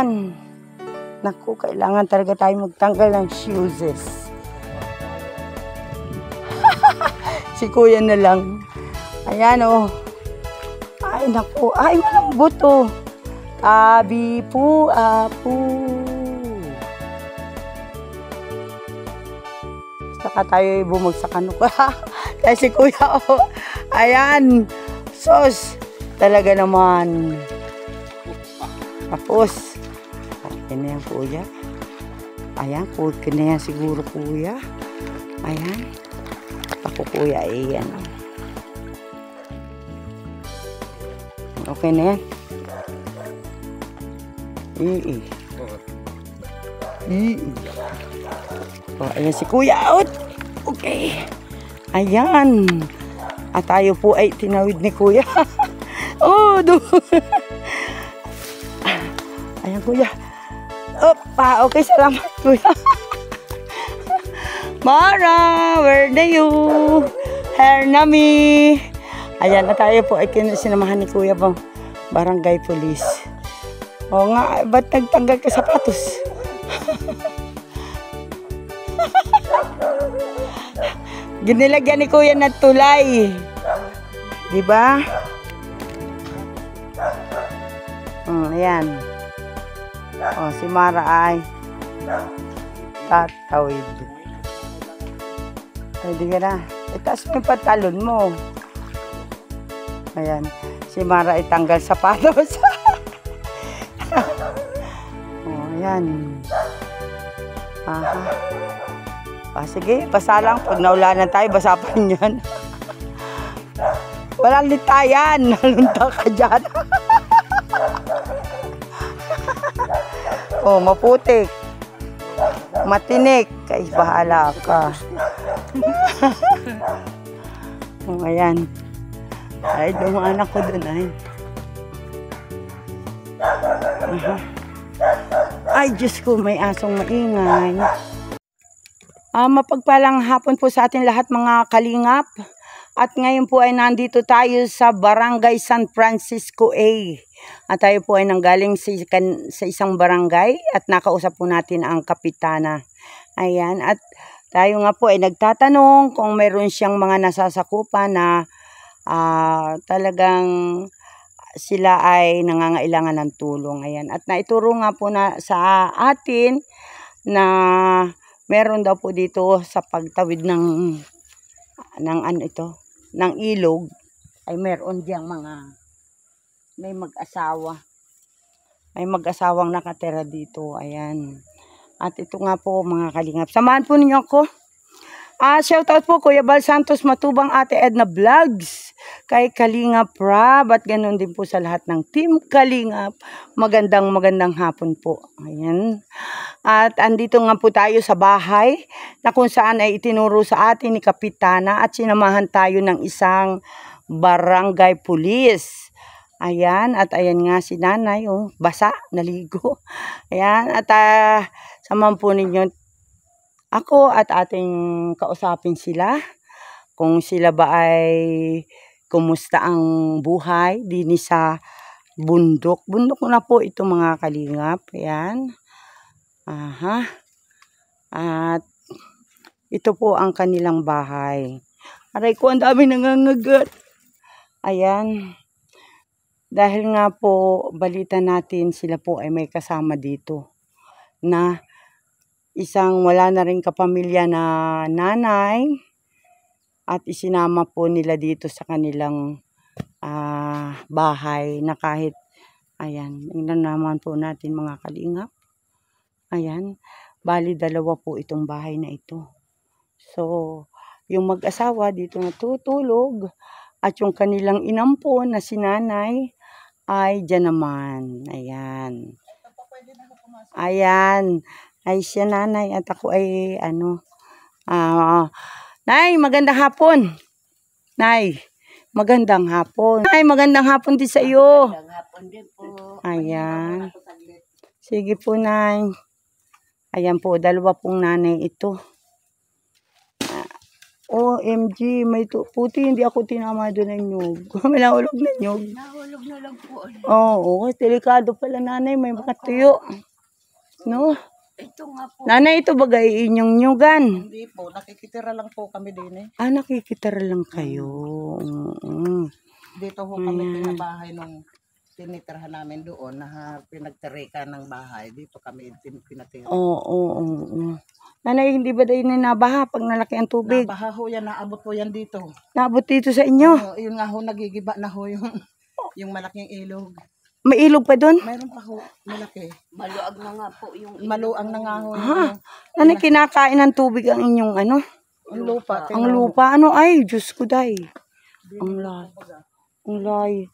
Ayan. Naku, kailangan talaga tayo magtanggal ng shoes. Si kuya na lang. Ayan oh. Ay naku, ay malambot oh. Tabi po, apo. Saka tayo bumagsakan ko. Kaya si kuya oh. Ayan. Sos. Talaga naman. Tapos. Okay na yan kuya. Ayan, okay na yan siguro kuya. Ayan. Ako kuya, ayan. Okay na yan. Oh, ayan si kuya out. Okay. Ayan. At tayo po ay tinawid ni kuya. Oh, ayan kuya. Opa, okay, salamat kuya. Mara, where are you? Here nami. Ayan na tayo po ay sinamahan ni kuya pang barangay police. O nga, ba't nagtanggal ka sapatos? Ginilagyan ni kuya ng tulay. Diba? Ayan. O, si Mara ay tatawid. Pwede ka na. Itaas mo yung pantalon mo. Ayan. Si Mara ay tanggal sapatos. O, ayan. Aha. Sige, basa lang. Pag naulanan tayo, basa pa rin yan. Walang litayan. Nalunta ka dyan. Oh, maputik. Matinik. Kaya bahala ka. Oh, ayan. Ay, dumaan ako dun ay. Ay, Diyos ko, may asong maingay. Mapagpalang hapon po sa atin lahat mga kalingap. At ngayon po ay nandito tayo sa Barangay San Francisco A. At tayo po ay nanggaling sa isang barangay at nakausap po natin ang kapitana. Ayan, at tayo nga po ay nagtatanong kung meron siyang mga nasasakupan na talagang sila ay nangangailangan ng tulong. Ayan, at naituro nga po na sa atin na meron daw po dito sa pagtawid ng ano ito, ng ilog ay meron diyang may mag-asawa. May mag-asawang nakatira dito. Ayan. At ito nga po mga kalingap. Samahan po ninyo ako. Shoutout po Kuya Bal Santos Matubang, Ate Edna Vlogs, kay Kalingap Rab, at ganoon din po sa lahat ng Team Kalingap. Magandang hapon po. Ayan. At andito nga po tayo sa bahay na kung saan ay itinuro sa atin ni Kapitana at sinamahan tayo ng isang barangay police. Ayan, at ayan nga si nanay, oh, basa, naligo. Ayan, at samahan po ninyo ako at ating kausapin sila kung sila ba ay kumusta ang buhay din sa bundok. Bundok na po ito mga kalingap. Ayan. Aha. At ito po ang kanilang bahay. Aray ko, ang dami nangangagat. Ayan. Dahil nga po, balita natin sila po ay may kasama dito na isang wala na rin kapamilya na nanay at isinama po nila dito sa kanilang bahay na kahit, ayan, tingnan naman po natin mga kalingap. Ayan, bali dalawa po itong bahay na ito. So, yung mag-asawa dito natutulog at yung kanilang inampon na si nanay ay dyan naman. Ayan. Ayan. Ay siya nanay at ako ay Nay, magandang hapon. Nay, magandang hapon. Nay, magandang hapon din sa iyo. Magandang hapon din po. Ayan. Sige po, Nay. Ayan po, dalawa pong nanay ito. OMG, puti hindi ako tinama doon ng nyug. May nahulog na nyug. Nahulog na lang po. Oo, delikado pala nanay, may mga tuyo. No? Ito nga po. Nanay, ito bagay inyong nyugan. Hindi po, nakikitira lang po kami din eh. Ah, nakikitira lang kayo. Dito ho kami pinabahay nung tinitirhan namin doon na pinagtirika ng bahay. Dito kami pinatira. Oo. Nanay, hindi ba dahil nabaha pag nalaki ang tubig? Nabaha ho yan, naabot po yan dito. Naabot dito sa inyo? Oo, yun nga ho, nagigiba na ho yung malaking ilog. May ilog pa doon? Mayroon pa ho, malaki. Maluag na nga po yung Maluang na nga ho. Nanay, kinakain ng tubig ang inyong ano? Ang lupa. Ang lupa, ano? Ay, Diyos ko day. Ang lay. Ang lay.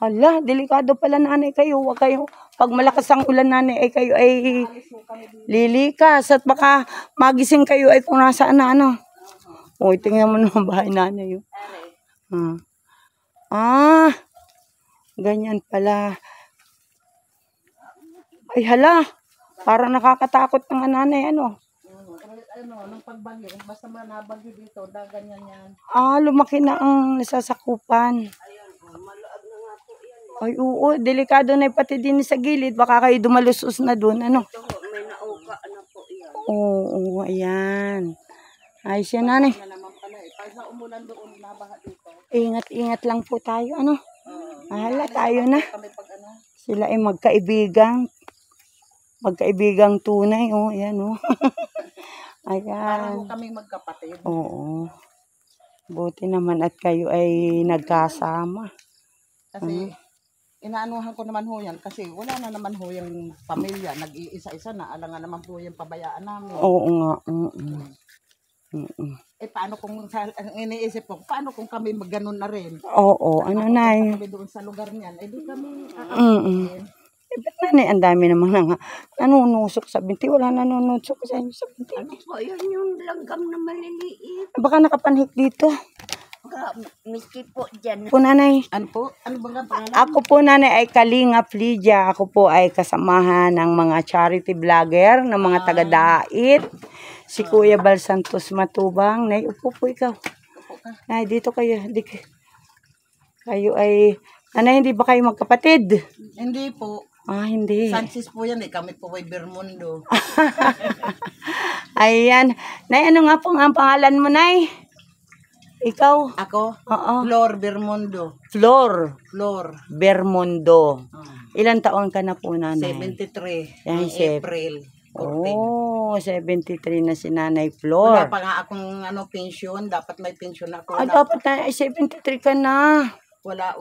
Hala, delikado pala nanay kayo. Huwag kayo, pag malakas ang ulan nanay ay kayo ay lilikas at baka magising kayo ay kung nasaan na ano. O, tingnan mo naman bahay nanay. Ganyan pala. Ay hala, parang nakakatakot ng nanay ano. Nung pagbagyo, basta nabagyo dito, ganyan yan. Lumaki na ang nasasakupan. Ay, oo, delikado na pati din sa gilid. Baka kayo dumalusos na doon, ano? may nauka na po yan. Oo, ayan. Ay, siya nanay. Pag sa umulan doon, nabaha dito. Ingat-ingat lang po tayo, ano? Hala, tayo na. Kami pag ano. Sila ay magkaibigang. Magkaibigang tunay, oh, ayan, oh. Ayan. Parang kami magkapatid. Oo. Buti naman at kayo ay nagkasama. Kasi, inaanuhan ko naman ho yan kasi wala na naman ho yung pamilya. Nag-iisa-isa na. Alangan naman po yung pabayaan namin. Oo nga. Paano kung, ang iniisip ko, paano kung kami magganon na rin? Oo, ano na yun. Kami doon sa lugar niyan, di kami Ba't nanay, ang dami naman nga nanunusok sa binti. Wala nanunusok sa inyo sa binti. Ano po, yan yung langgam na maliliit. Baka nakapanhik dito. Miski po dyan. Po nanay. Ano po? Ano bang pangalan? Ako po nanay ay Kalingap Lydia. Ako po ay kasamahan ng mga charity vlogger, ng mga taga-dait. Si Kuya Bal Santos Matubang. Nay, upo po ikaw. Nay, dito kayo. Kayo ay... Nanay, hindi ba kayo magkapatid? Hindi po. Hindi. Sanchez po yan Kami po ay Bermundo. Ayan. Nay, ano nga po ang pangalan mo, Nay? Ikaw? Ako? Oo. Flor Bermundo. Flor Flor. Bermundo. Ilan taon ka na po, nanay? 73. Yan, April 14. 73 na si Nanay Flor. Wala pa nga akong pension. Dapat may pension ako. Dapat na, 73 ka na. Wala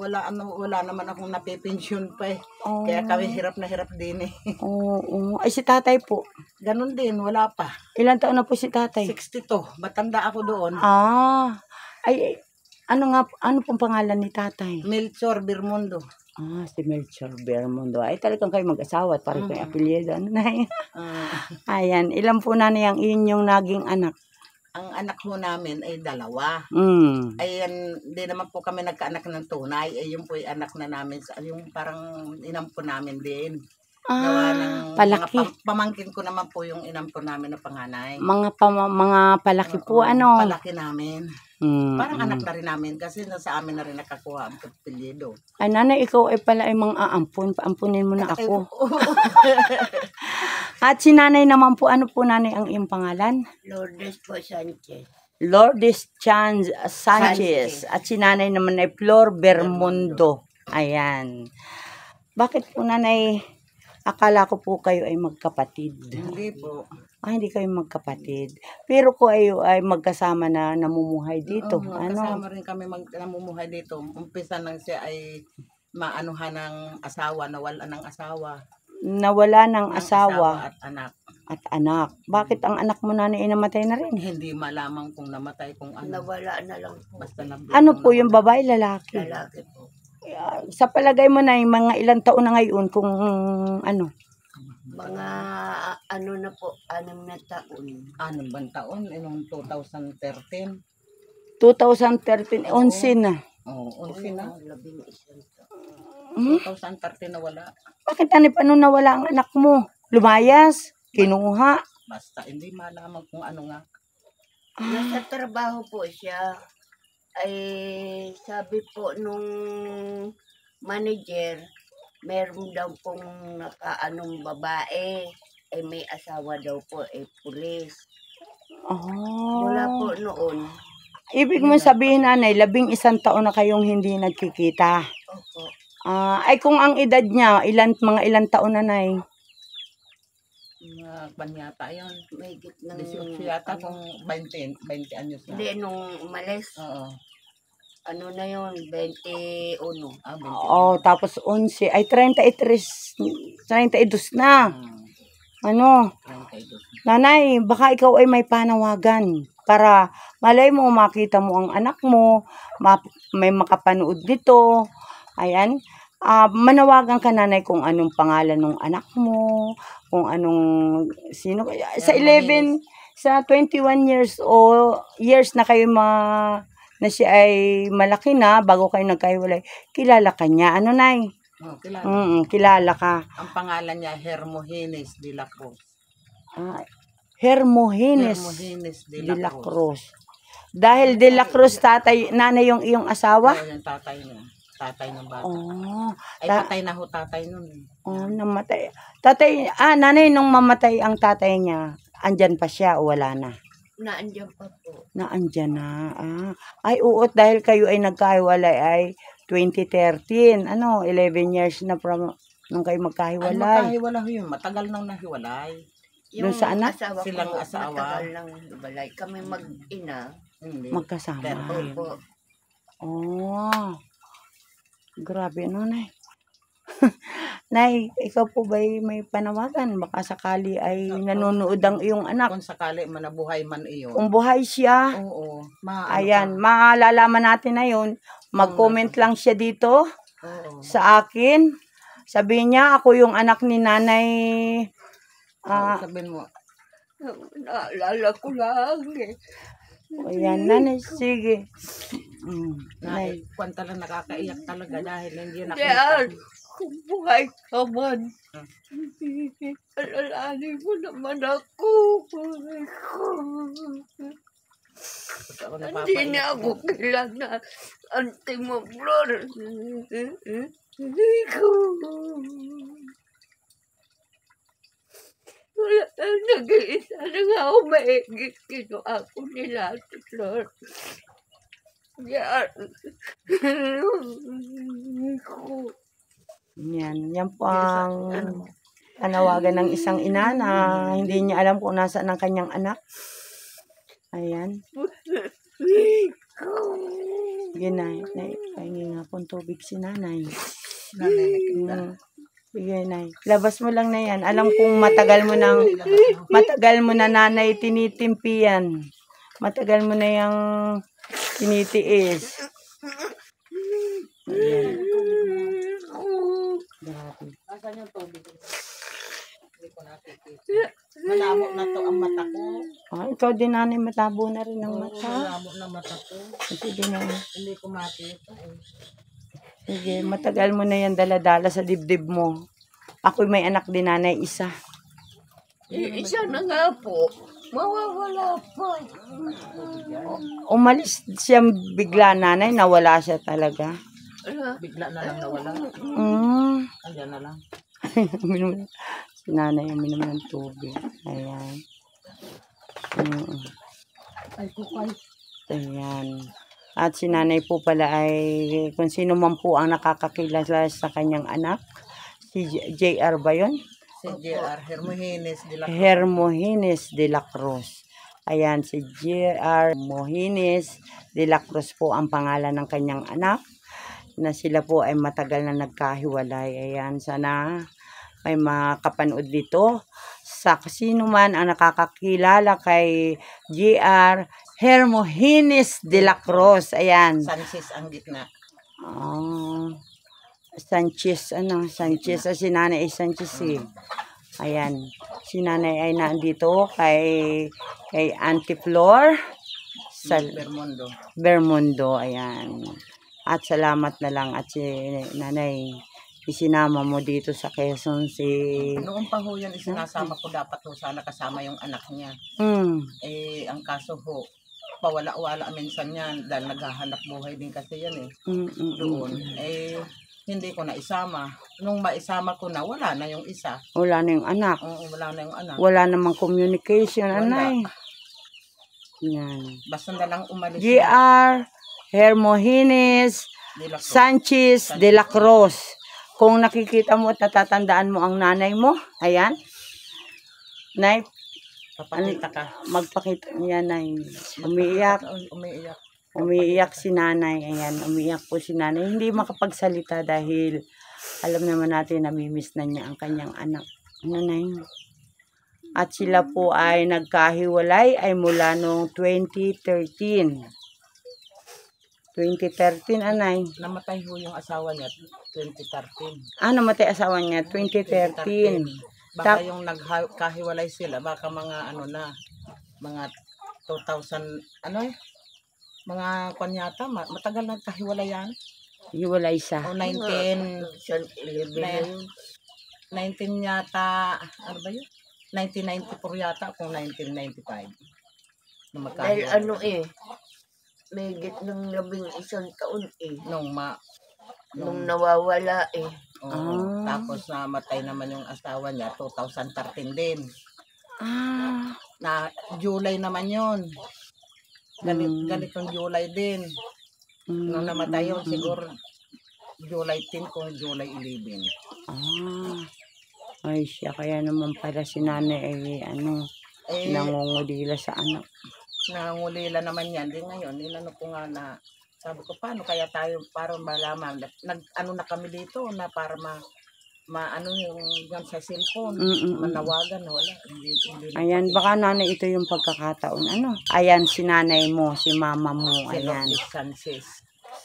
naman akong napipensyon pa eh. Kaya kami hirap na hirap din eh. Ay, si tatay po. Ganun din, wala pa. Ilan taon na po si tatay? 62. Matanda ako doon. Ay, ano pong pangalan ni tatay? Melchor Bermundo. Si Melchor Bermundo. Ay, talagang kayo mag-asawa at parang kayo apelyido. Ano na yun? Ayan, ilan po nanay ang inyong naging anak? Ang anak ho namin ay 2. Ayan, di naman po kami nagkaanak ng tunay. Yun po yung anak na namin. Yung parang inampo namin din. Palaki. Pamangkin ko naman po yung inampo namin na panganay. Mga palaki po, ano? Palaki namin. Parang anak na rin namin kasi nasa amin na rin nakakuha ang kapilyedo. Ay, nanay, ikaw ay pala ay mga aampun. Paampunin mo na ako. At si nanay naman po, ano po nanay ang iyong pangalan? Lourdes po Sanchez. Lourdes Sanchez. At si nanay naman ay Flor Bermundo. Ayan. Bakit po nanay, akala ko po kayo ay magkapatid? Hindi po. Hindi kayo magkapatid. Pero ko ay magkasama na namumuhay dito. Kasama rin kami namumuhay dito. Umpisa nang siya ay maanuhan ng asawa, nawala ng asawa. Nawala ng asawa at anak. Bakit ang anak mo nanay namatay na rin? Hindi malaman kung namatay kung ano. Nawala na lang po. Basta ano po yung babae, lalaki? Lalaki po. Sa palagay mo na mga ilang taon na ngayon kung ano? Mga ano na po, 6 na taon. 6 bang taon? Noong 2013. 2013, 11 na. 11 na. 11 2013 na wala. Bakit paano nawala ang anak mo? Lumayas? Kinuha? Basta hindi malaman kung ano nga. Nasa trabaho po siya. Ay sabi po nung manager, meron daw pong nakaanong babae. Ay may asawa daw po, pulis. Mula Oh. po noon. Ibig mo sabihin, nanay, 11 taon na kayong hindi nagkikita. Opo. Ay kung ang edad niya, mga ilang taon na, nay? Mga panyata yun. May gitnang... 18 yata kung 20 anyos na. Hindi, nung umalis. Oo. Ano na yun? 21. 20. Oh, tapos 11. Ay, 32 na. Ano? 32. Nanay, baka ikaw ay may panawagan para malay mo, makita mo ang anak mo, may makapanood dito. Ayan. Manawagan ka, nanay, kung anong pangalan ng anak mo, kung anong, sino, sa 11, sa 21 years na kayo na siya ay malaki na, bago kayo nagkahiwalay, kilala ka niya. Ano, nay? Kilala. Kilala ka. Ang pangalan niya, Hermogenes de la Cruz. Hermogenes de de la la Cruz. Cruz. Dahil de la Cruz, nanay yung iyong asawa? Oo, yung tatay niya. Tatay ng bata. Oh. Ay, patay na ho tatay nun. Oh, namatay. Tatay, nanay, nung mamatay ang tatay niya, andyan pa siya o wala na? Naandyan pa po. Naandyan na. Ay, uot, dahil kayo ay nagkahiwalay ay 2013. 11 years na from nung kayo Ay, magkahiwalay. magkahiwalay ho yun. Matagal nang nahiwalay. Doon sa anak? Asawa Silang ko, asawa. matagal lang hiwalay. Kami mag-ina. Hindi. Magkasama. Pero, Opo. Oh. Grabe, nay. Nay, ikaw po ba may panawagan? Baka sakali ay nanonood ang iyong anak. kung sakali manabuhay man iyon. Kung buhay siya, Oo. ayan, malalaman natin na yun. Mag-comment lang siya dito Oo. sa akin. Sabihin niya, ako yung anak ni nanay. Sabihin mo, Naalala ko lang eh. Ayan, nanay, sige. nay, kung talagang nakakaiyak talaga dahil hindi Diyan, nakita. kung buhay ka man, alalahanin mo naman ako. Buhay ko. Ako Hindi napapaiyak na ako na. kilala. Ante mo, Flor. Hindi ko. Wala, nag-iisa na nga ako maigit. Kinuha ko nila si Flor. Yan. Yan po ang panawagan ng isang ina na hindi niya alam kung nasaan ang kanyang anak. Ayan. Sige, nay. Pahingi nga pong tubig si nanay. Nanay, nakita. Sige, nay. Labas mo lang na yan. Alam kong matagal mo na, nanay, tinitimpi yan. Matagal mo na yung tinitiis. Ayan. Grabe. Asan yung tubig? Hindi ko nakikita. Malamo na to ang mata ko. Ikaw din, nanay, matabo na rin ang mata. Malamo na mata ko. Sige na. Hindi ko makita. Sige, matagal mo na yan dala-dala sa dibdib mo. Ako'y may anak din, nanay, isa. Isa na nga po. Mawawala pa. Umalis siya bigla, nanay, nawala siya talaga. Bigla na lang nawala. Ayan na lang. Si nanay uminom ng tubig. Ayan. Ay, kukay. Ayan. At si nanay po pala ay, kung sino man po ang nakakakilala sa kanyang anak, si JR ba yun? Si JR Hermogenes de la Cruz. Hermogenes de la Cruz. Ayan, si JR Hermogenes de la Cruz po ang pangalan ng kanyang anak, na sila po ay matagal na nagkahiwalay. Ayan, sana may makapanood dito. Sa sino man ang nakakakilala kay JR Hermogenes de la Cruz. Ayan. Sanchez ang gitna. Sanchez, Sanchez, si nanay ay Sanchez eh. Ayan. Si nanay ay nandito kay Auntie Flor sa Bermundo. Ayan. At salamat na lang at si nanay isinama mo dito sa Quezon Noong pa ho yan, isinasama ko dapat ho sana kasama yung anak niya. Eh, ang kaso ho, pawala-wala minsan yan dahil naghahanap buhay din kasi yan eh. Doon. Hindi ko na isama. Nung maisama ko na, wala na yung isa. Wala na yung anak. Oo, wala na yung anak. Wala namang communication, Wala. anay. Yan. Basta na lang umalis. GR Hermogenes De La Cruz. Sanchez de la Cruz. Kung nakikita mo at natatandaan mo ang nanay mo, ayan. Nay, Papakita ka. magpakita niya, Nay. Umiiyak. Umiiyak. Umiiyak si nanay. Ayan, umiiyak po si nanay. Hindi makapagsalita dahil alam naman natin namimiss na niya ang kanyang anak. Nanay. At sila po ay nagkahiwalay ay mula noong 2013. 2013, anay. Namatay ho yung asawa niya 2013. Namatay asawa niya 2013. Baka yung nagkahiwalay sila, baka mga ano na, mga 2000, mga kanyata, matagal na kahiwalay yan. Hiwalay siya. O 19 yata, ano ba yun? 1994 yata, kung 1995. Dahil may ng 11 taon nung nawawala Tapos namatay naman yung asawa niya, 2013 din. Na July naman yun. Ganitong July din. Nung namatay yun, siguro July 10 kung July 11. Ay siya, kaya naman pala si nanay ay nangungulila sa anak. Nangungulila naman yan. Di ngayon, inano ko nga na, sabi ko, paano kaya tayo para malaman? Nag-ano na kami dito na para maano yung sa cellphone, manawagan, wala. Hindi ayan, baka nanay ito yung pagkakataon. Ayan si nanay mo, si mama mo. Ayan.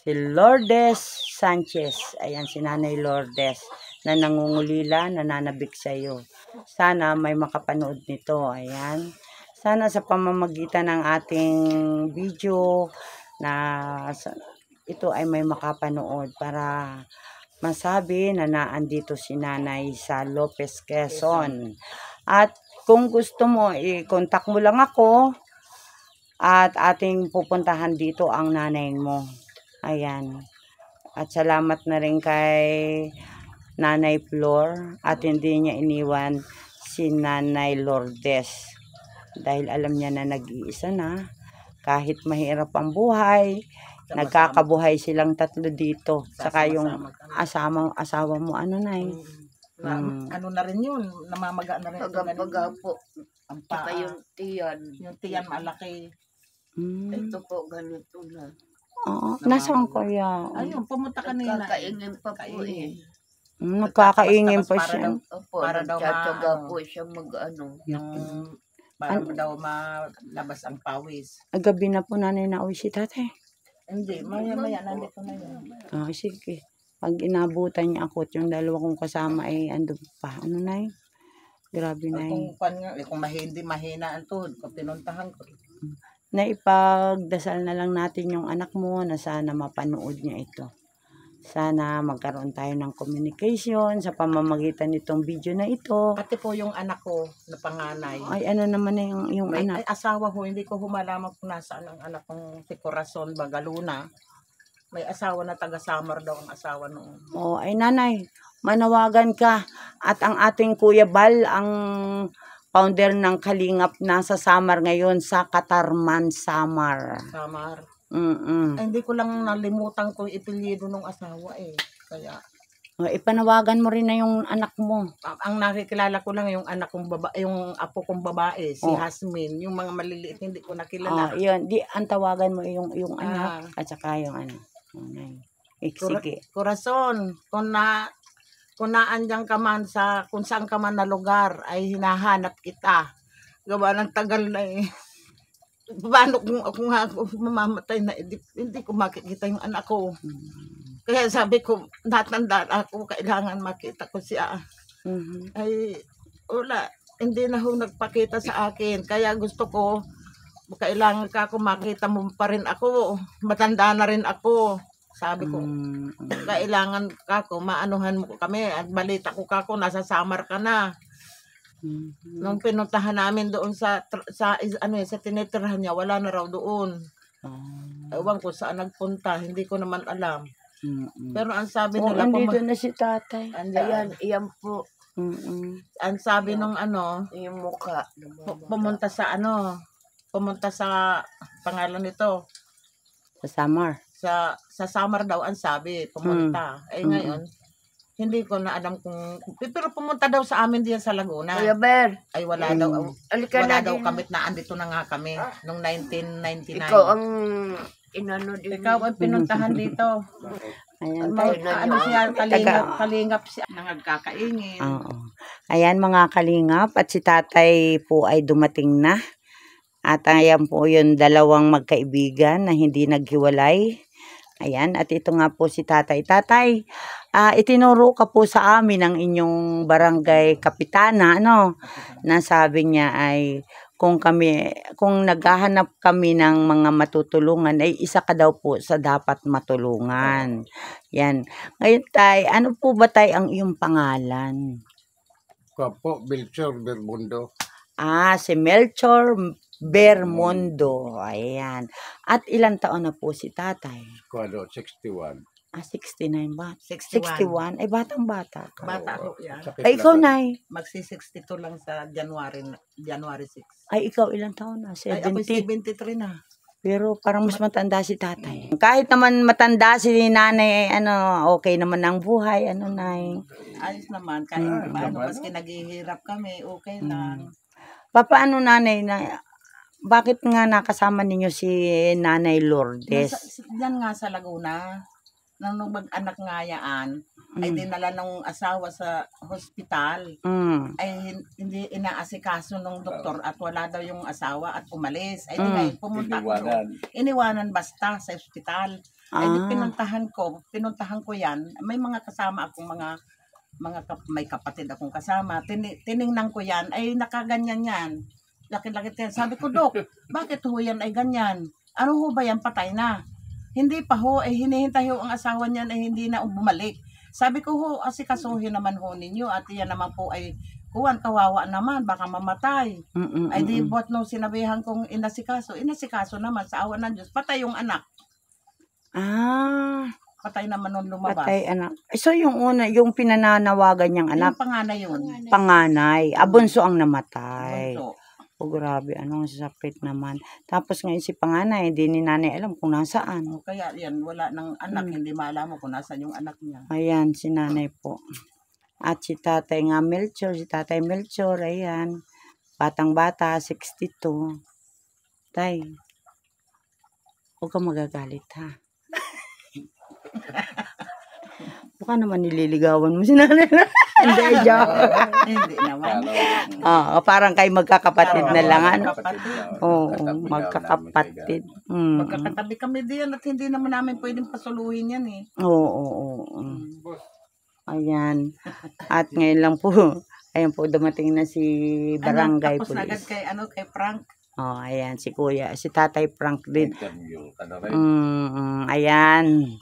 Si Lourdes Sanchez. Ayan si nanay Lourdes na nangungulila, nananabik sa iyo. Sana may makapanood nito. Ayan. Sana sa pamamagitan ng ating video na ito ay may makapanood para masabi na naandito si nanay sa Lopez, Quezon. At kung gusto mo, i-contact mo lang ako at ating pupuntahan dito ang nanay mo. Ayan. At salamat na rin kay Nanay Flor at hindi niya iniwan si Nanay Lourdes. Dahil alam niya na nag-iisa na. Kahit mahirap ang buhay, nagkakabuhay silang tatlo dito. Saka yung asawa mo, Nay? Ano na rin yun, namamaga na rin. Pagapaga po. Ang Saka paa. yung tiyan. Yung tiyan malaki. Ito po, ganito na. Oo, nasaan kaya? Ayun, pumunta kanina. Nagkakaingin pa po Nagkakaingin pa siya. Opo, para daw nagtsatsaga po siya mag-ano. Para daw malabas ang pawis. Gabi na po nanay na uwi si tatay. Hindi, maya-maya nandito na yun. Sige. Pag inabutan niya ako at yung dalawa kong kasama ay andun pa. Nay? Grabe, Nay. Kung mahina ang tuhod, kung pinuntahan ko. Naipagdasal na lang natin yung anak mo na sana mapanood niya ito. Sana magkaroon tayo ng communication sa pamamagitan nitong video na ito. Pati po yung anak ko na panganay. Ay, ano naman na yung anak? Ay, asawa ko, hindi ko humalaman kung nasaan ang anak kong si Corazon Bagaluna. May asawa na taga-Samar daw ang asawa noon. Ay nanay, manawagan ka. At ang ating Kuya Bal, ang founder ng Kalingap, nasa Samar ngayon sa Katarman, Samar. Samar. Ay, hindi ko lang nalimutan ko ipilyedo ng asawa Kaya ipanawagan mo rin na yung anak mo. Ang nakikilala ko lang yung anak kong babae, yung apo kong babae, si Hasmin. Yung mga maliliit hindi ko nakilala. Yun, ang tawagan mo yung anak at saka yung sige. Corazon, kung naandyan ka man kung saan ka man na lugar ay hinahanap kita. Gawa ng tagal na paano kung ako mamamatay na hindi ko makikita yung anak ko. Kaya sabi ko, natandaan ako, kailangan makita ko siya. Ay, wala, hindi na ho nagpakita sa akin. Kaya gusto ko, kailangan ka ako makita mo pa rin ako. Matanda na rin ako. Sabi ko, kailangan ka ako, maanuhan mo kami. At balita ko ka ako, nasa Samar ka na. Nung pinuntahan namin doon sa tinitirahan niya, wala na raw doon. Ewan ko saan nagpunta, hindi ko naman alam. Pero ang sabi nila, andito na si tatay. Ayan, iyan po. Ang sabi nung Yung mukha. pumunta sa pangalan nito, Sa Samar. sa Samar daw ang sabi, pumunta. Ngayon, hindi ko na alam pero pumunta daw sa amin diyan sa Laguna. Kuya Ber, Ay wala daw, alika wala na daw din. kamit na andito na nga kami nung 1999. Ikaw ang inano din. Ikaw ang pinuntahan dito. Ayan, Siya, kalingap siya, nangagkakaingin. Oo. Ayan mga kalingap, at si tatay po ay dumating na. At ayan po yung dalawang magkaibigan na hindi naghiwalay. Ayan, at ito nga po si tatay. Tatay, itinuro ka po sa amin ng inyong barangay kapitana, na sabi niya ay kung naghahanap kami ng mga matutulungan, ay isa ka daw po sa dapat matulungan. Yan. Ngayon tay, ano po ba tay ang iyong pangalan? Po, Melchor Bermundo. Si Melchor Bermundo. Ayan. At ilang taon na po si tatay? 61. 69 ba? 61. 61? Ay, batang-bata ka. Bata ako yan. Ay, ikaw, Nay. Magsi-62 lang sa January 6. Ay, ikaw ilang taon na? Ay, ako 70. 73 na. Pero parang mas matanda si tatay. Kahit naman matanda si nanay, okay naman ang buhay, Nay. Ayos naman. Kahit paano, maski naghihirap kami, okay lang. Paano nanay bakit nga nakasama ninyo si Nanay Lourdes? Diyan nga sa Laguna, nung mag-anak nga yaan, ay dinala ng asawa sa hospital. Ay hindi inaasikaso ng doktor at wala daw yung asawa at umalis. Ay di ngayon pumunta ko doon. Iniwanan basta sa hospital. Ay di pinuntahan ko yan. May mga kasama akong may kapatid akong kasama. Tiningnan ko yan, ay nakaganyan yan. Laki-laki yan. Sabi ko, Dok, bakit ho yan ay ganyan? Ano ho ba yan? Patay na. Hindi pa ho, hinihintay ho ang asawa niyan ay hindi na bumalik. Sabi ko ho, asikasuhin naman ho ninyo at yan naman po ay kawawa naman, baka mamatay. Ay di buat nung sinabihan kong inasikaso naman sa awa ng Diyos, patay yung anak. Patay naman nung lumabas. Patay anak. So yung una, yung pinananawagan niyang anak, Yung panganay yun. panganay, abunso ang namatay. Bunso. Grabe, anong sakit naman. Tapos ngayon si panganay, hindi ni nanay alam kung nasaan. Kaya yan, wala ng anak, hindi maalam mo kung nasaan yung anak niya. Ayan, si nanay po. At si tatay nga Melchor, ayan. Batang-bata, 62. Tay, huwag kang magagalit ha. Baka naman nililigawan mo si nanay. Hindi, joke. Hindi naman. Parang kayo magkakapatid na lang. Oo, magkakapatid. Magkakatabi kami diyan at hindi naman namin pwedeng pasuluhin yan eh. Oo. Ayan. At ngayon lang po, ayan po, dumating na si Barangay Tapos na agad Police. kay Frank. Ayan, si Tatay Frank din. Interview. Ayan.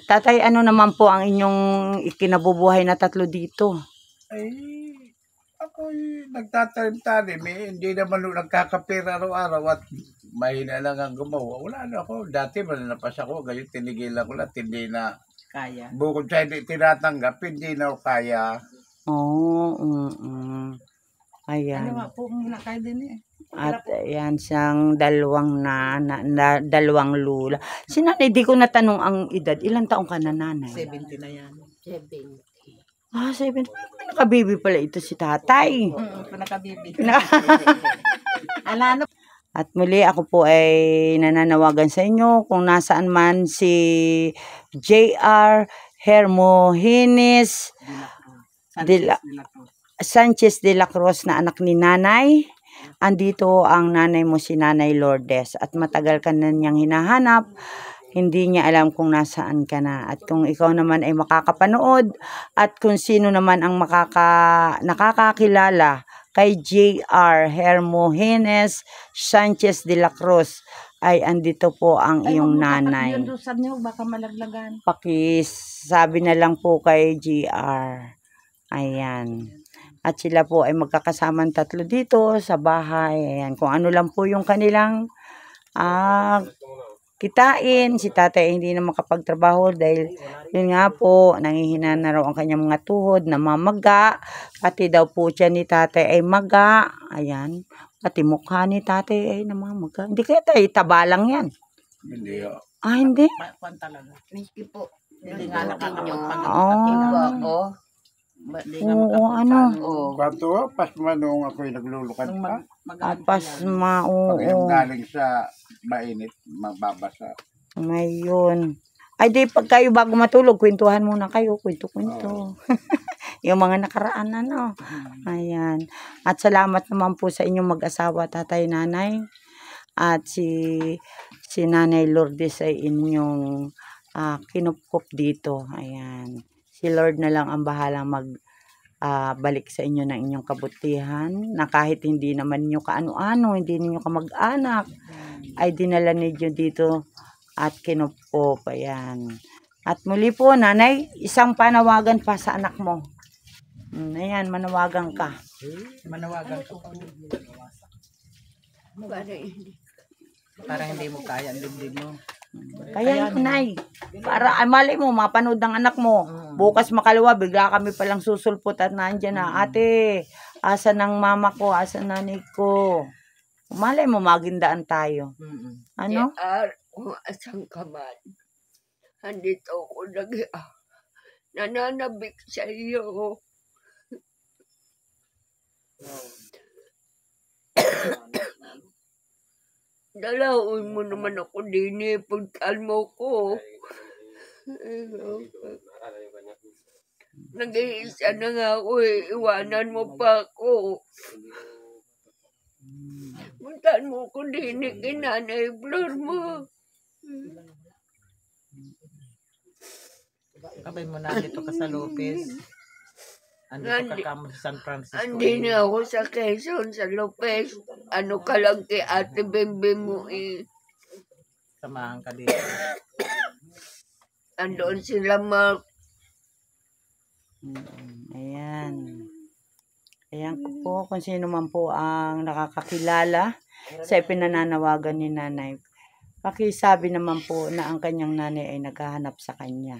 Tatay, ano naman po ang inyong ikinabubuhay na tatlo dito? Ay, ako'y nagtatanim-tanim hindi naman nagkakapira araw-araw at mahina lang ang gumawa. Wala na ako. Dati malalapas ako, ngayon tinigilan ko lang, hindi na. Kaya. Bukod sa hindi tinatanggap, hindi na ako kaya. Ayan. Ano nga po, muna kayo din eh. At ayan siyang dalawang dalawang lula. Si nanay, di ko natanong ang edad. Ilang taong ka na nanay? 70 na yan. 70. 7. Nakabibi pala ito si tatay. Pinakabibi. At muli ako po ay nananawagan sa inyo kung nasaan man si J.R. Hermogenes Sanchez de la Cruz na anak ni nanay. Andito ang nanay mo, si Nanay Lourdes, at matagal ka na niyang hinahanap. Hindi niya alam kung nasaan ka na. At kung ikaw naman ay makakapanood at kung sino naman ang nakakakilala kay J.R. Hermogenes Sanchez de la Cruz, ay andito po ang iyong nanay. Yung dusan niyo, baka malaglagan. Sabi na lang po kay J.R. Ayan. At sila po ay magkakasamang tatlo dito sa bahay. Ayan, kung ano lang po yung kanilang kitain. Si tatay hindi na makapagtrabaho dahil yun nga po, nangihina na raw ang kanyang mga tuhod, namamaga. Pati daw po siya ni tatay ay maga. Ayan, pati mukha ni tatay ay namamaga. Hindi kaya tayo, taba lang yan. Hindi oh. Hindi? Kwan talaga. Miski po. Hindi nga nakakapagpagod. Ako. Hindi nga Oo, makapagpagod. Oo. Kwanto, pas manong ako'y naglulukan Nung pa. Pas Pag yung oo. galing sa mainit, magbabasa. Ngayon. Ay di, pag kayo bago matulog, kwentuhan muna kayo. Kwento-kwento. Yung mga nakaraan Ayan. At salamat naman po sa inyong mag-asawa, tatay, nanay. At si Nanay Lourdes ay inyong kinupkup dito. Ayan. Si Lord na lang ang bahalang balik sa inyo ng inyong kabutihan, na kahit hindi naman niyo kaano-ano, hindi niyo kamag-anak, ay dinala niyo dito at kinupkup. Ayan. At muli po, nanay, isang panawagan pa sa anak mo. Ayan, manawagan ka. Manawagan ko. Para hindi mo kaya ang dibdib mo. Kaya nay, para mali mo, mapanood ng anak mo. Bukas makalawa, bigla kami palang susulpot at nandyan na, ate, asa ng mama ko, asa nanay ko. Malay mo, magindaan tayo. Ano? Kung asang ka man, andito ako nananabik sa iyo. Dalawin mo naman ako din pagkalmo ko. Nag-iisa na nga ako iwanan mo pa ako. Puntahan mo ko din kinanay Flor mo. Kabay mo na dito ka sa Lopez. Andito ka kamo sa San Francisco. Andi na ako sa Quezon, sa Lopez. Ano ka lang kay Ate Bembe mo Samahan ka dito. Andoon sila Mark. Ayan. Ayan ko po kung sino man po ang nakakakilala sa ipinananawagan ni nanay. Pakisabi naman po na ang kanyang nanay ay naghahanap sa kanya.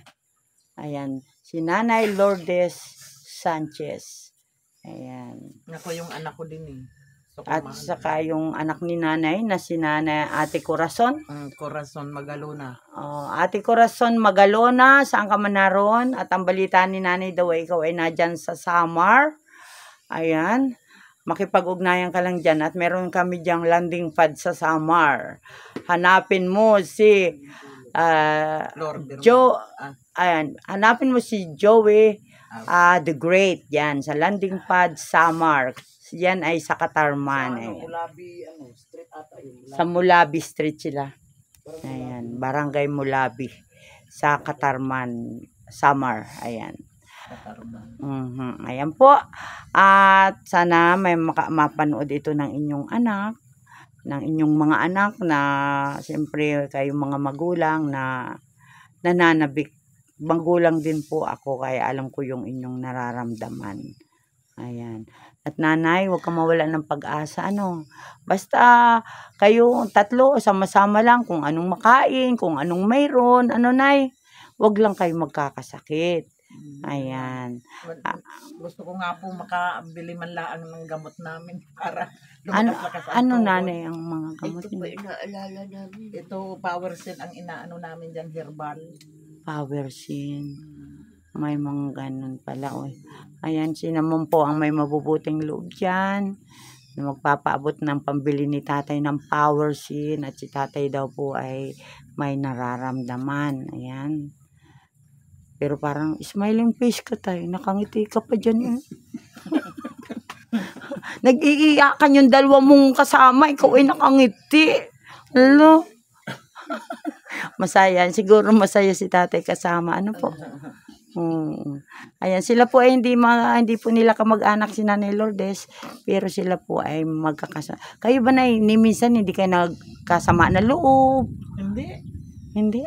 Ayan. Si Nanay Lourdes Sanchez. Ayan. Ako yung anak ko din So, At saka yung anak ni nanay na si Nanay Ate Corazon. Corazon Magalona. Ate Corazon Magalona, saan ka man naroon? At ang balita ni nanay daw ay ikaw ay nadyan sa Samar. Ayan. Makipag-ugnayan ka lang dyan. At meron kami dyang landing pad sa Samar. Hanapin mo si hanapin mo si Joey the Great. Yan, sa landing pad Samar. Yan ay sa Katarman. Sa Mulabi Street sila. Ayan, Barangay Mulabi. Sa Katarman, Samar. Ayan. Ayan po. At sana may mapanood ito ng inyong anak, ng inyong mga anak na siyempre kayong mga magulang na nananabik. Magulang din po ako kaya alam ko yung inyong nararamdaman. Ayan. At nanay, huwag ka mawala ng pag-asa. Basta kayo tatlo, sama-sama lang kung anong makain, kung anong mayroon. Nay? Huwag lang kayo magkakasakit. Ayan. Gusto ko nga po makabili man lang ng gamot namin para lumakas-lakas ang nanay ang mga gamot Ito pa niyo? inaalala namin. Ito, Powersin ang inaano namin dyan, herbal. Powersin. May mga ganun pala. Ayan, sinamon po ang may mabubuting loob dyan. Na magpapaabot ng pambili ni tatay ng Powersin. At si tatay daw po ay may nararamdaman. Ayan. Pero parang smiling face ka tayo. Nakangiti ka pa dyan. Nag-iiyakan yung dalawa mong kasama. Ikaw ay nakangiti. Hello? Masaya. Siguro masaya si tatay kasama. Ano po? Ayan, sila po ay hindi po nila kamag-anak si Nanay Lourdes, pero sila po ay magkakasama. Kayo ba ni minsan hindi kayo nagkasama na loob? Hindi. Hindi.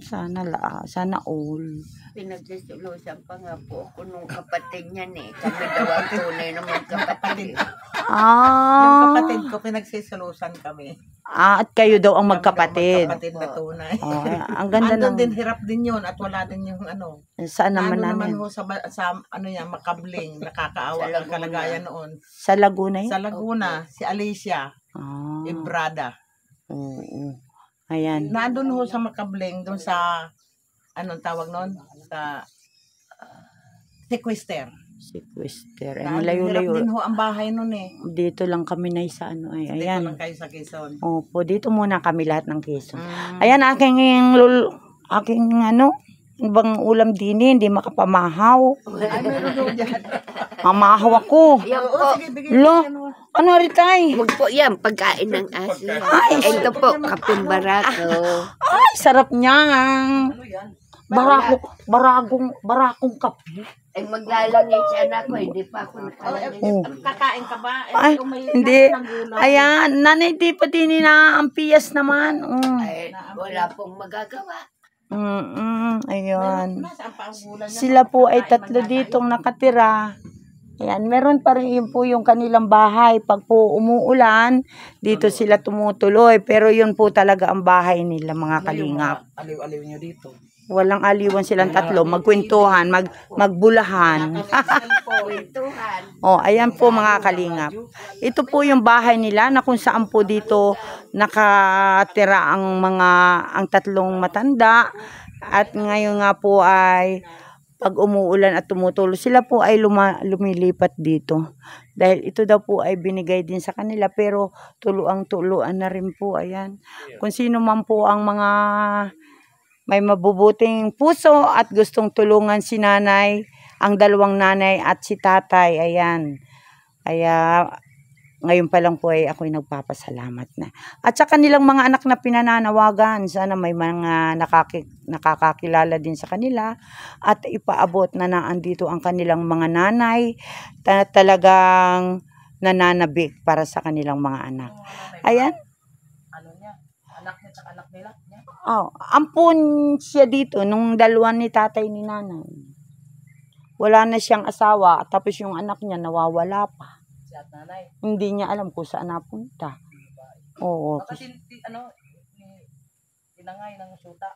Sana all. Pinagsisulusan pa nga po ako nung kapatid niyan eh. Kami daw ang tunay na magkapatid. Yung kapatid ko, pinagsisulusan kami. At kayo daw ang magkapatid. Magkapatid na tunay. Ang ganda Andun ng... din, hirap din yun at wala din yung ano. Saan naman naman namin? ho sa ano yan, Makabling, nakakaawa ang kalagayan noon. Sa Laguna yun? Sa Laguna, si Alicia, Ibrada. Oo. Ayan. Nandun ho sa Makabling, doon sa, anong tawag noon? Sa Sequester. Sequester. Ay, Hirap malayo-layo. din ho ang bahay noon eh. Dito lang kami na sa ano. Ay, Dito ayan. lang kayo sa Quezon. Opo, dito muna kami lahat ng Quezon. Ayan, aking ano, bang ulam din hindi makapamahaw. Ay, meron ho dyan. Mamahaw ako. Yan po. Sige, bigay Lo, mo. ano ritay? Huwag po yan, pagkain ng aso. Ito po, kaping barako. Ay, sarap niyan. Barakong kape. Ay maglalangay si anak ko, hindi pa ako nakalangay. Kakain ka ba? Ay, hindi. Ayan, nanay, di pa din na ang piyas naman. Ay, wala pong magagawa. Ayun. Sila po ay tatlo ditong nakatira. Ayan, meron pa rin yun po yung kanilang bahay. Pag po umuulan, dito sila tumutuloy. Pero yun po talaga ang bahay nila, mga kalingap. Aliw-aliw nyo dito. Walang aliwan silang tatlo. Magkwentuhan, magbulahan. Kwentuhan. Ayan po mga kalingap. Ito po yung bahay nila na kung saan po dito nakatira ang tatlong matanda. At ngayon nga po ay pag umuulan at tumutulo, sila po ay lumilipat dito. Dahil ito daw po ay binigay din sa kanila, pero tuluan na rin po. Ayan. Kung sino man po ang mga may mabubuting puso at gustong tulungan si nanay, ang dalawang nanay at si tatay, ayan. Kaya ngayon pa lang po ay ako'y nagpapasalamat na. At sa kanilang mga anak na pinananawagan, sana may mga nakakakilala din sa kanila at ipaabot na naandito ang kanilang mga nanay na talagang nananabik para sa kanilang mga anak. Ayan. Ano niya? Anak niya at anak nila? Ampun siya dito nung dalawa ni tatay ni nanay. Wala na siyang asawa, tapos yung anak niya nawawala pa. Si at nanay. Hindi niya alam kung saan napunta. Oo. Kasi tinangay ng suta.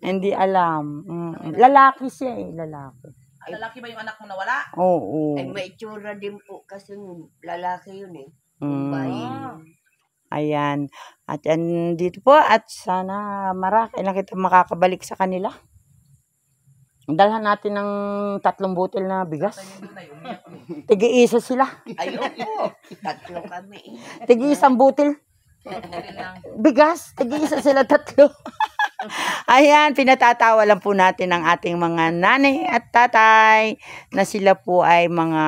Hindi alam. Lalaki siya lalaki. Lalaki ba yung anak mo nawala? Oo. Ay may itsura din po kasi lalaki yun eh. Ayan. At yan dito po. At sana kailan kita makakabalik sa kanila. Dalhan natin ng 3 butil na bigas. Tigi-isa sila. Ay opo, 3 kami. Tigi-1 butil. Bigas. Tigi-isa sila 3. Ayan, pinatatawa lang po natin ang ating mga nanay at tatay na sila po ay mga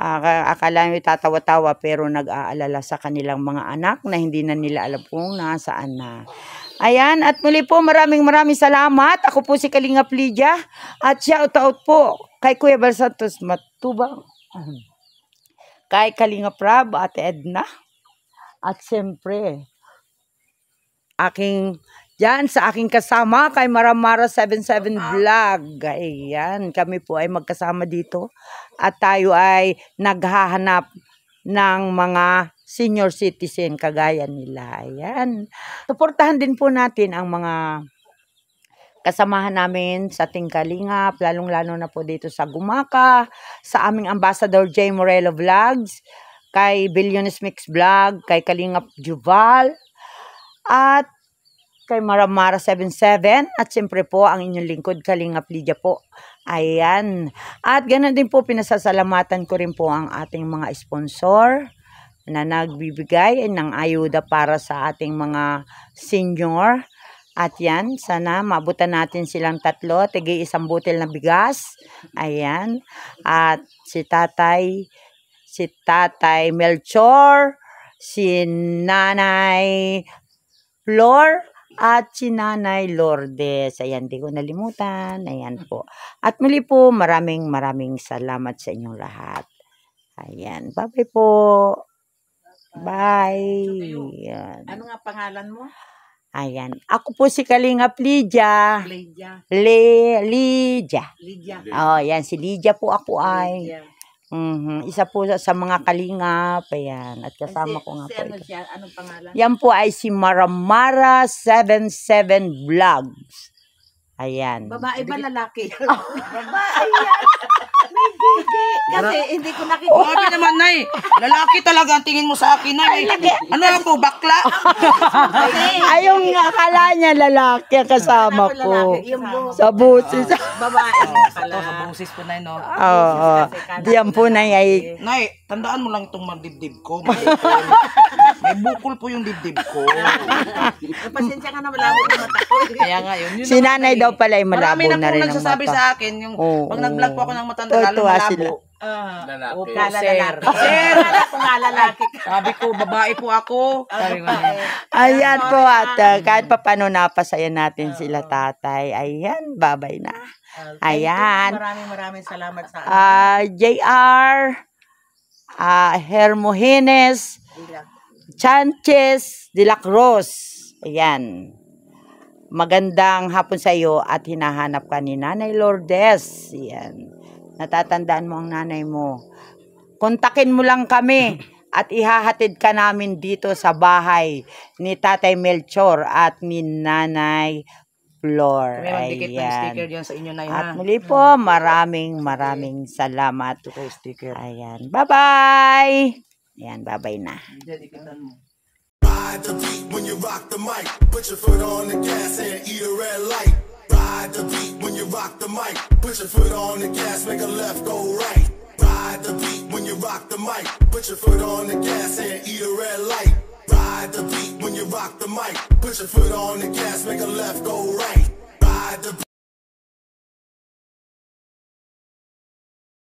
akala nyo tatawa-tawa pero nag-aalala sa kanilang mga anak na hindi na nila alam kung nasaan na. Ayan, at muli po maraming salamat. Ako po si Kalingap Lydia at shout out po kay Kuya Bal Santos Matubang, kay Kalingap Rab, Ate Edna, at siyempre Diyan sa aking kasama kay Maramara 77 Vlog. Ayan, kami po ay magkasama dito at tayo ay naghahanap ng mga senior citizen kagaya nila. Ayan. Suportahan din po natin ang mga kasamahan namin sa ating Kalingap, lalong-lalo na po dito sa Gumaka, sa aming Ambassador J. Morelo Vlogs, kay Billiones Mix Vlog, kay Kalingap Juval, at kay Maramara 77 at siyempre po ang inyong lingkod Kalingap Lydia po. Ayan. At ganoon din po pinasasalamatan ko rin po ang ating mga sponsor na nagbibigay ng ayuda para sa ating mga senior. At yan, sana maabutan natin silang 3, tig-1 butil na bigas. Ayan. At si Tatay Melchor, si Nanay Flor, at si Nanay Lourdes. Ayan, di ko nalimutan. Ayan po. At muli po, maraming salamat sa inyong lahat. Ayan. Bye-bye po. Bye. Ayan. Ano nga pangalan mo? Ayan. Ako po si Kalingap Lydia. Lydia. Lydia. Lydia. Oh, yan. Si Lydia po ako ay. Lydia. Isa po sa mga kalingap. Ayan. At kasama ko nga Si po ano ito. siya? Anong pangalan? Yan po ay si Maramara 77 Vlogs. Ayan. Babae ba lalaki? Babae yan. May gigi. Kasi hindi ko nakikita. Grabe naman, Nay. Lalaki talaga ang tingin mo sa akin, Nay. Ano ako, bakla? Ayong akala niya lalaki ang kasama ko. Yung buhok. Sa busis. Babae pala. Ito, sa boses ko, Nay, no? Oo. Diyan po na ay. Nay, tandaan mo lang itong magdibdib ko. May bukol. May bukol po yung dibdib ko. Pasensya ka na, malabo na mata ko. Kaya nga, yun. Si nanay daw pala ay malabo Marami na na po rin ang nagsasabi mata. sa akin, yung Oo. pag nag-vlog po ako ng matanda, lalo Totoo malabo. sila. Lalaki. O, kala lalaki. Sir, kala ko nga lalaki. Sabi ko, babae po ako. Sabi ko, Ayan po at kahit pa paano napasaya natin sila tatay. Ayan, babay na. Ayan. Maraming salamat sa JR, Hermogenes, Sanchez de la Cruz. Ayan. Magandang hapon sa iyo at hinahanap ka ni Nanay Lourdes. Ayan. Natatandaan mo ang nanay mo. Kontakin mo lang kami at ihahatid ka namin dito sa bahay ni Tatay Melchor at ni Nanay Flor. may magdikit ng sticker dyan sa inyo, Nay, At ha? muli po, maraming salamat. Ito kayo sticker. Ayan, bye-bye. Ayan, bye-bye na. Dikitan mo. Ride the beat when you rock the mic. Put your foot on the gas and eat a red light. Ride the beat when you rock the mic. Put your foot on the gas, make a left, go right. Ride the beat when you rock the mic. Put your foot on the gas and eat a red light. Ride the beat when you rock the mic. Put your foot on the gas, make a left, go right.